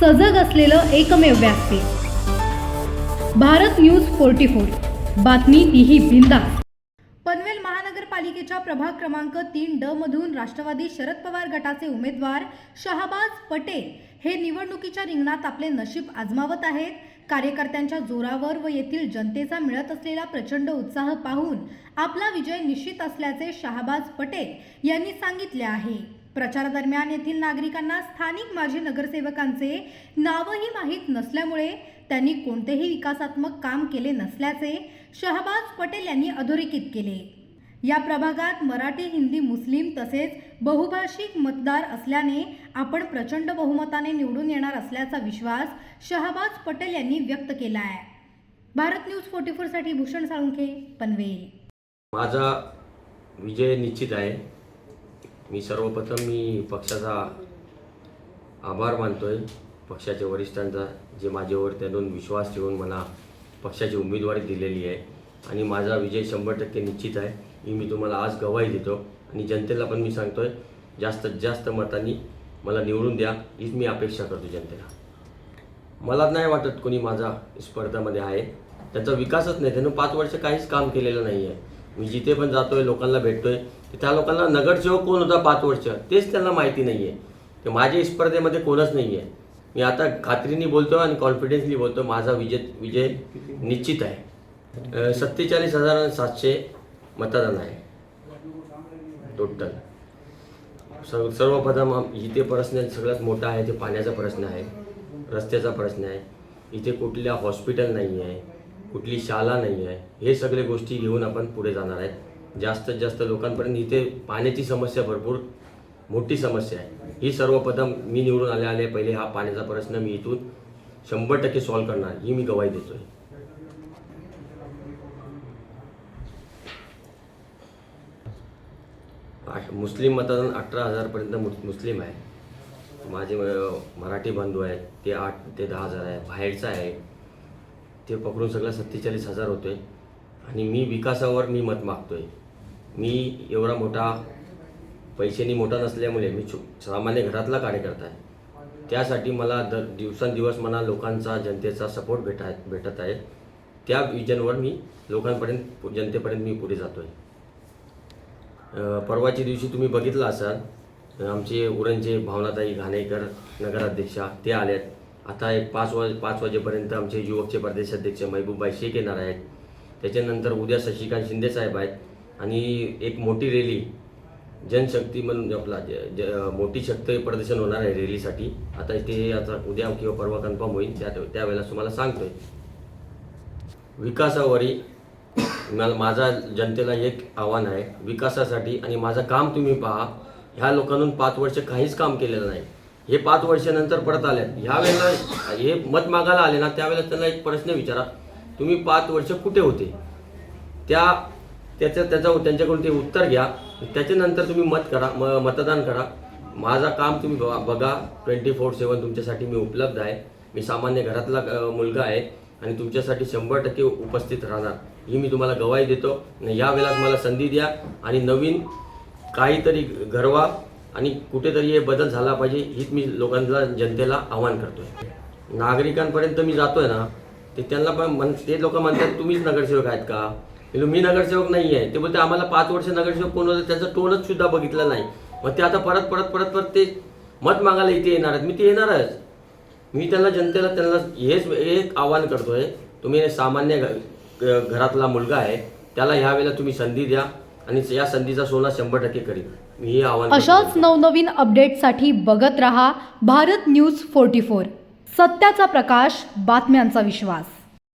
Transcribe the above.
सजग असलेलं एकमेव व्यासपीठ भारत न्यूज 44, बातमी तीही बिनधास्त। पनवेल महानगरपालिकेच्या प्रभाग क्रमांक 3D मधून राष्ट्रवादी शरद पवार गटाचे उमेदवार शहाबाज पटेल हे निवडणुकीच्या रिंगणात आपले नशीब आजमावत आहेत। कार्यकर्त्यांच्या जोरावर व येथील जनतेचा मिळत असलेला प्रचंड उत्साह पाहून आपला विजय निश्चित असल्याचे शहाबाज पटेल यांनी सांगितले आहे। प्रचारादरम्यान येथील नागरिकांना स्थानिक माजी नगरसेवकांचे नावही माहीत नसल्यामुळे त्यांनी कोणतेही विकासात्मक काम केले नसल्याचे शहाबाज पटेल यांनी अधोरेखित केले। या प्रभागात मराठी, हिंदी, मुस्लिम तसेच बहुभाषिक मतदार असल्याने आपण प्रचंड बहुमताने निवडून येणार असल्याचा विश्वास शहाबाज पटेल यांनी व्यक्त केला आहे। भारत न्यूज 44 साठी भूषण साळुंखे, पनवेल। माझा विजय निश्चित आहे। सर्वप्रथम मी पक्षाचा आभार मानतोय, पक्षाच्या वरिष्ठांचा, जे माझ्यावर त्यांनी विश्वास ठेवून मला पक्षाची उमेदवारी दिलेली आहे आणि माझा विजय 100% निश्चित आहे। मी तुम्हाला आज गवाही देतो आणि जनतेला पण मी सांगतोय, जास्तीत जास्त मतांनी मला निवडून द्या हीच मी अपेक्षा करतो जनतेला। मला नाही वाटत कोणी माझा स्पर्धामध्ये आहे, त्याचा विकासच नाही, त्यानं 5 वर्ष काहीच काम केलेलं नाही आहे। मी जिथे पण जातोय, लोकांना भेटतोय, त्या लोकांना नगरसेवक कोण होता 5 वर्ष तेच त्यांना माहिती नाही आहे, की माझ्या स्पर्धेमध्ये कोणच नाही आहे। मी आता खात्रीने बोलतो आणि कॉन्फिडन्सली बोलतो, माझा विजय निश्चित आहे। 47,700 मतदान आहे टोटल। सर्वप्रथम इथे प्रश्न सगळ्यात मोठा आहे ते पाण्याचा प्रश्न आहे, रस्त्याचा प्रश्न आहे। इथे कुठल्या हॉस्पिटल नाही आहे, कुठली शाळा नाही आहे। हे सगळे गोष्टी घेऊन आपण पुढे जाणार आहेत। जास्तीत जास्त लोकांपर्यंत इथे पाण्याची समस्या भरपूर मोठी समस्या आहे। ही सर्वप्रथम मी निवडून आले पहिले हा पाण्याचा प्रश्न मी इथून 100% सॉल्व्ह करणार ही मी गवाही देतोय। मुस्लिम मतदान 18,000 पर्यंत मुस्लिम आहे। माझे मराठी बंधू आहेत ते 8 ते 10,000 आहे। बाहेरचा आहे ते पकडून सगळं 47,000 होतोय आणि मी विकासावर मी मत मागतोय। मी एवढा मोठा पैशांनी मोठा नसल्यामुळे मी सामान्य घरातला कार्यकर्ता आहे, त्यासाठी मला दिवसेंदिवस मला लोकांचा, जनतेचा सपोर्ट भेटत आहे। त्या विजनवर मी लोकांपर्यंत, जनतेपर्यंत मी पुढे जातोय। परवाच्या दिवशी तुम्ही बघितलं असाल, आमचे उरणचे भावनाताई घाणेकर नगराध्यक्षा ते आलेत। आता एक 5 वाजेपर्यंत आमचे युवकचे प्रदेशाध्यक्ष महबूबबाई शेख येणार आहेत। त्याच्यानंतर उद्या शशिकांत शिंदे साहेब आहेत आणि एक मोठी रॅली जनशक्ती म्हणून आपला मोठी शक्ती प्रदर्शन होणार आहे रॅलीसाठी। आता उद्या किंवा परवा कन्फर्म होईल, त्यावेळेला तुम्हाला सांगतोय। विकासावरी माझा जनतेला एक आव्हान आहे, विकासासाठी आणि माझं काम तुम्ही पहा। ह्या लोकांनी 5 वर्ष काहीच काम केलेलं नाही, हे 5 वर्षानंतर परत आले। ह्या वेळेला हे मत मागायला आले ना, त्यावेळेला त्यांना एक प्रश्न विचारा, तुम्ही 5 वर्ष कुठे होते? त्यांच्याकडून ते उत्तर घ्या, त्याच्यानंतर तुम्ही मतदान करा। माझा काम तुम्ही बघा, 24/7 तुमच्यासाठी मी उपलब्ध आहे। मी सामान्य घरातला मुलगा आहे आणि तुमच्यासाठी 100% उपस्थित राहणार ही मी तुम्हाला गवाही देतो। या वेळेला मला संधी द्या आणि नवीन काहीतरी घडवा आणि कुठेतरी हे बदल झाला पाहिजे हीच मी लोकांना, जनतेला आवाहन करतोय। नागरिकांपर्यंत मी जातोय ना, ते त्यांना पण ते लोक म्हणतात तुम्हीच नगरसेवक आहेत का? मी नगरसेवक नाही आहे। ते बोलते आम्हाला 5 वर्ष नगरसेवक कोण होते त्याचा टोनच सुद्धा बघितला नाही। मग ते आता परत ते मत मागायला इथे येणार आहेत, मी ते येणारच। मी जनतेला हेच एक आवाहन करतोय, तुम्ही सामान्य घरातला मुलगा आहे, त्याला ह्या वेळेला तुम्ही संधी द्या आणि या संधीचा सोना 100% करीन मी हे आवाहन। अशाच नवनवीन अपडेटसाठी बघत रहा भारत न्यूज 44, सत्याचा प्रकाश, बातम्यांचा विश्वास।